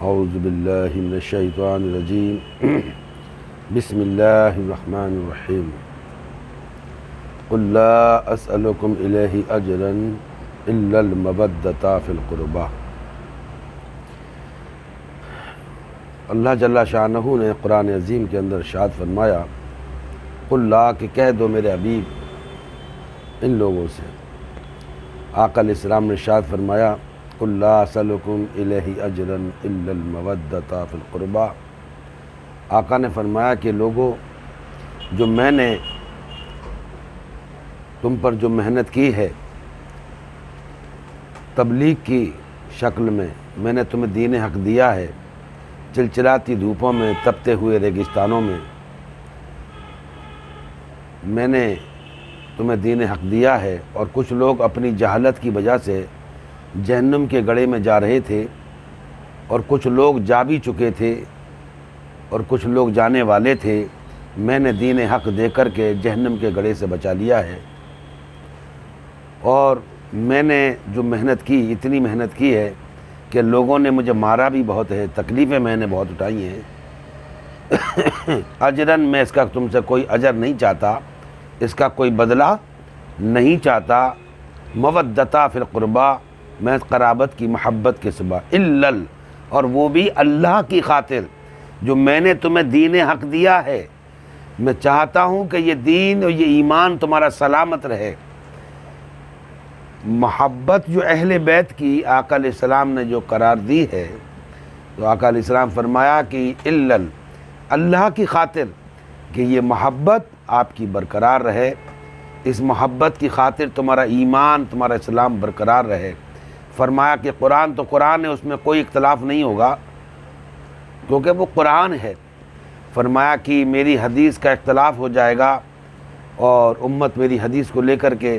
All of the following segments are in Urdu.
اعوذ باللہ من الشیطان الرجیم بسم اللہ الرحمن الرحیم قل لا اسألکم الیہ اجرا الا المودۃ فی القربى۔ اللہ جل شانہ نے قرآن عظیم کے اندر ارشاد فرمایا، قل لا کہ کہہ دو میرے حبیب ان لوگوں سے۔ آقا علیہ السلام نے ارشاد فرمایا، قل لا اسألکم الیہ اجرا الا المودۃ فی القربى۔ آقا نے فرمایا کہ لوگوں، جو میں نے تم پر جو محنت کی ہے تبلیغ کی شکل میں نے تمہیں دین حق دیا ہے، چلچلاتی دھوپوں میں، تپتے ہوئے ریگستانوں میں نے تمہیں دین حق دیا ہے، اور کچھ لوگ اپنی جہالت کی وجہ سے جہنم کے گڑھے میں جا رہے تھے، اور کچھ لوگ جا بھی چکے تھے، اور کچھ لوگ جانے والے تھے۔ میں نے دین حق دے کر کے جہنم کے گڑھے سے بچا لیا ہے، اور میں نے جو محنت کی، اتنی محنت کی ہے کہ لوگوں نے مجھے مارا بھی بہت ہے، تکلیفیں میں نے بہت اٹھائی ہیں۔ اجرن، میں اس کا تم سے کوئی اجر نہیں چاہتا، اس کا کوئی بدلہ نہیں چاہتا۔ مودۃ فی القربى، میں قرابت کی محبت کے سوا، اور وہ بھی اللہ کی خاطر جو میں نے تمہیں دین حق دیا ہے۔ میں چاہتا ہوں کہ یہ دین اور یہ ایمان تمہارا سلامت رہے۔ محبت جو اہل بیت کی آقا علیہ السلام نے جو قرار دی ہے، تو آقا علیہ السلام فرمایا کہ اللہ کی خاطر کہ یہ محبت آپ کی برقرار رہے، اس محبت کی خاطر تمہارا ایمان، تمہارا اسلام برقرار رہے۔ فرمایا کہ قرآن تو قرآن ہے، اس میں کوئی اختلاف نہیں ہوگا کیونکہ وہ قرآن ہے۔ فرمایا کہ میری حدیث کا اختلاف ہو جائے گا، اور امت میری حدیث کو لے کر کے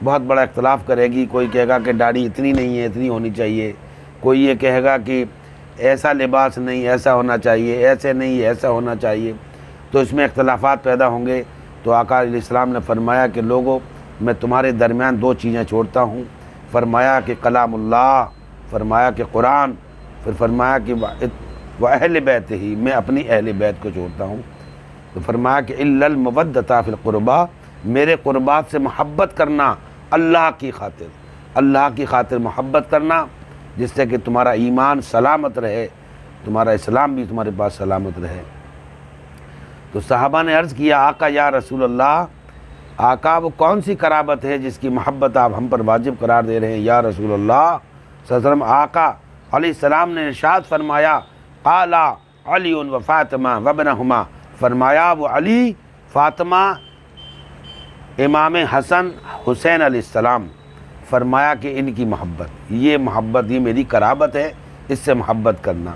بہت بڑا اختلاف کرے گی۔ کوئی کہے گا کہ داڑھی اتنی نہیں ہے، اتنی ہونی چاہیے، کوئی یہ کہے گا کہ ایسا لباس نہیں، ایسا ہونا چاہیے، ایسے نہیں، ایسا ہونا چاہیے، تو اس میں اختلافات پیدا ہوں گے۔ تو آقا علیہ السلام نے فرمایا کہ لوگوں، میں تمہارے درمیان دو چیزیں چھوڑتا ہوں۔ فرمایا کہ کلام اللہ، فرمایا کہ قرآن، پھر فرمایا کہ وہ اہل بیت ہی، میں اپنی اہل بیت کو چھوڑتا ہوں۔ تو فرمایا کہ الا المودۃ فی القربى، میرے قربات سے محبت کرنا اللہ کی خاطر، اللہ کی خاطر محبت کرنا، جس سے کہ تمہارا ایمان سلامت رہے، تمہارا اسلام بھی تمہارے پاس سلامت رہے۔ تو صحابہ نے عرض کیا، آقا یا رسول اللہ، آقا وہ کون سی قرابت ہے جس کی محبت آپ ہم پر واجب قرار دے رہے ہیں یا رسول اللہ صلی اللہ علیہ وسلم؟ آقا علیہ السلام نے ارشاد فرمایا، قال علی و فاطمہ وابنہما، فرمایا وہ علی، فاطمہ، امام حسن حسین علیہ السلام، فرمایا کہ ان کی محبت، یہ محبت، یہ میری قرابت ہے، اس سے محبت کرنا۔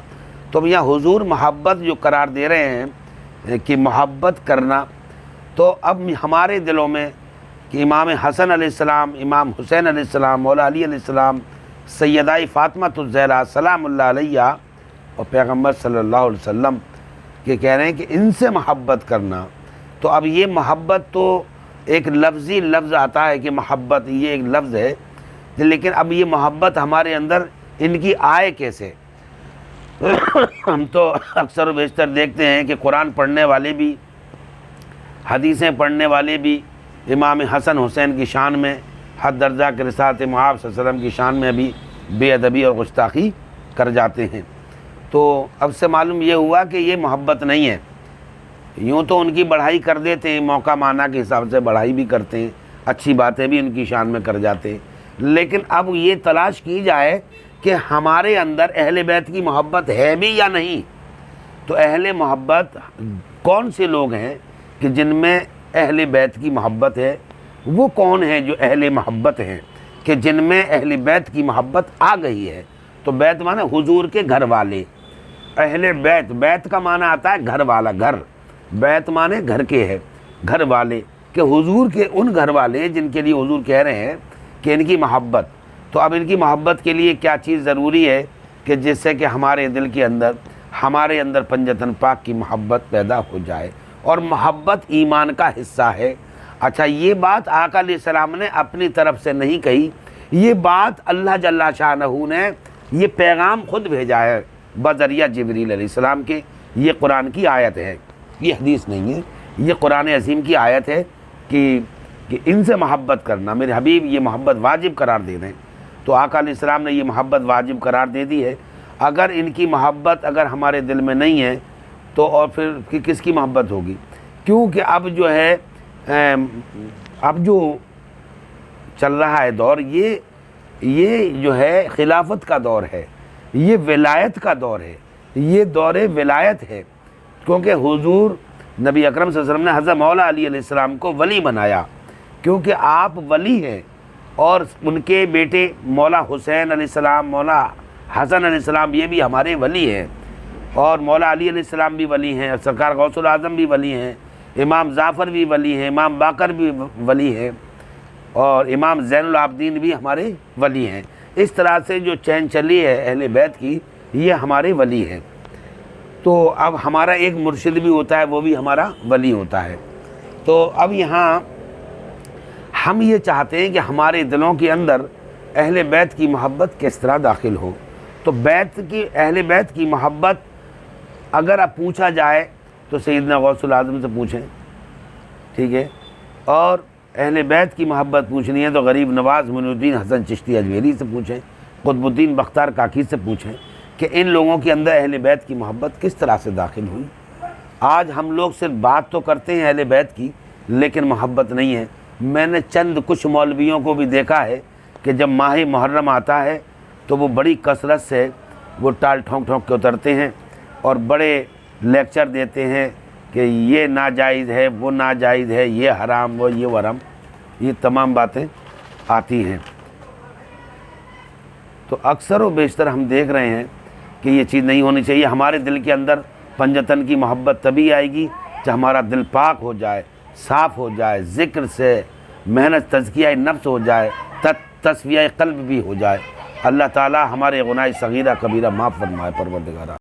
تو یہاں حضور محبت جو قرار دے رہے ہیں کہ محبت کرنا، تو اب ہمارے دلوں میں کہ امام حسن علیہ السلام، امام حسین علیہ السلام، مولا علی علیہ السلام، سیدہ فاطمہ الزہرا سلام اللہ علیہ، اور پیغمبر صلی اللہ علیہ وسلم کہ کہہ رہے ہیں کہ ان سے محبت کرنا۔ تو اب یہ محبت تو ایک لفظی لفظ آتا ہے کہ محبت، یہ ایک لفظ ہے، لیکن اب یہ محبت ہمارے اندر ان کی آئے کیسے؟ ہم تو اکثر و بیشتر دیکھتے ہیں کہ قرآن پڑھنے والے بھی، حدیثیں پڑھنے والے بھی امام حسن حسین کی شان میں حد درجہ کے رسالت مآب صلی اللہ علیہ وسلم کی شان میں بھی بے ادبی اور گستاخی کر جاتے ہیں۔ تو اب سے معلوم یہ ہوا کہ یہ محبت نہیں ہے۔ یوں تو ان کی بڑھائی کر دیتے ہیں، موقع مانا کے حساب سے بڑھائی بھی کرتے ہیں، اچھی باتیں بھی ان کی شان میں کر جاتے ہیں، لیکن اب یہ تلاش کی جائے کہ ہمارے اندر اہل بیت کی محبت ہے بھی یا نہیں۔ تو اہل محبت کون سے لوگ ہیں کہ جن میں اہل بیت کی محبت ہے؟ وہ کون ہیں جو اہل محبت ہیں کہ جن میں اہل بیت کی محبت آ گئی ہے؟ تو بیت مانے حضور کے گھر والے، اہل بیت، بیت کا معنی آتا ہے گھر والا، گھر، بیت مانے گھر کے ہے، گھر والے، کہ حضور کے ان گھر والے جن کے لیے حضور کہہ رہے ہیں کہ ان کی محبت۔ تو اب ان کی محبت کے لیے کیا چیز ضروری ہے کہ جس سے کہ ہمارے دل کے اندر، ہمارے اندر پنجتن پاک کی محبت پیدا ہو جائے، اور محبت ایمان کا حصہ ہے۔ اچھا، یہ بات آقا علیہ السلام نے اپنی طرف سے نہیں کہی، یہ بات اللہ جل شانہ نے یہ پیغام خود بھیجا ہے بذریعہ جبریل علیہ السلام کے۔ یہ قرآن کی آیت ہے، یہ حدیث نہیں ہے، یہ قرآن عظیم کی آیت ہے کہ ان سے محبت کرنا، میرے حبیب یہ محبت واجب قرار دے دیں۔ تو آقا علیہ السلام نے یہ محبت واجب قرار دے دی ہے۔ اگر ان کی محبت اگر ہمارے دل میں نہیں ہے تو اور پھر کس کی محبت ہوگی؟ کیونکہ اب جو ہے اب جو چل رہا ہے دور، یہ جو ہے خلافت کا دور ہے، یہ ولایت کا دور ہے، یہ دور ولایت ہے، کیونکہ حضور نبی اکرم صلی اللہ علیہ وسلم نے حضرت مولا علی علیہ السلام کو ولی بنایا، کیونکہ آپ ولی ہیں، اور ان کے بیٹے مولا حسین علیہ السلام، مولا حسن علیہ السلام یہ بھی ہمارے ولی ہیں، اور مولا علی علیہ السلام بھی ولی ہیں، سرکار غوث العظم بھی ولی ہیں، امام جعفر بھی ولی ہیں، امام باقر بھی ولی ہیں، اور امام زین العابدین بھی ہمارے ولی ہیں۔ اس طرح سے جو چین چلی ہے اہل بیت کی، یہ ہمارے ولی ہیں۔ تو اب ہمارا ایک مرشد بھی ہوتا ہے، وہ بھی ہمارا ولی ہوتا ہے۔ تو اب یہاں ہم یہ چاہتے ہیں کہ ہمارے دلوں کے اندر اہل بیت کی محبت کس طرح داخل ہو۔ تو اہل بیت کی محبت اگر اب پوچھا جائے تو سیدنا غوث العظم سے پوچھیں، ٹھیک ہے، اور اہل بیت کی محبت پوچھنی ہے تو غریب نواز معین الدین حسن چشتی اجمیری سے پوچھیں، قطب الدین بختیار کاکی سے پوچھیں کہ ان لوگوں کے اندر اہل بیت کی محبت کس طرح سے داخل ہوئی۔ آج ہم لوگ صرف بات تو کرتے ہیں اہل بیت کی، لیکن محبت نہیں ہے۔ میں نے چند کچھ مولویوں کو بھی دیکھا ہے کہ جب ماہ محرم آتا ہے تو وہ بڑی کثرت سے وہ ٹال ٹھونک ٹھونک کے اترتے ہیں اور بڑے لیکچر دیتے ہیں کہ یہ ناجائز ہے، وہ ناجائز ہے، یہ حرام، وہ یہ حرام، یہ تمام باتیں آتی ہیں۔ تو اکثر و بیشتر ہم دیکھ رہے ہیں کہ یہ چیز نہیں ہونی چاہیے۔ ہمارے دل کے اندر پنجتن کی محبت تبھی آئے گی جب ہمارا دل پاک ہو جائے، صاف ہو جائے، ذکر سے محنت تزکیہ نفس ہو جائے، تصفیہ قلب بھی ہو جائے۔ اللہ تعالی ہمارے گناہ صغیرہ کبیرہ معاف فرمائے پروردگارہ۔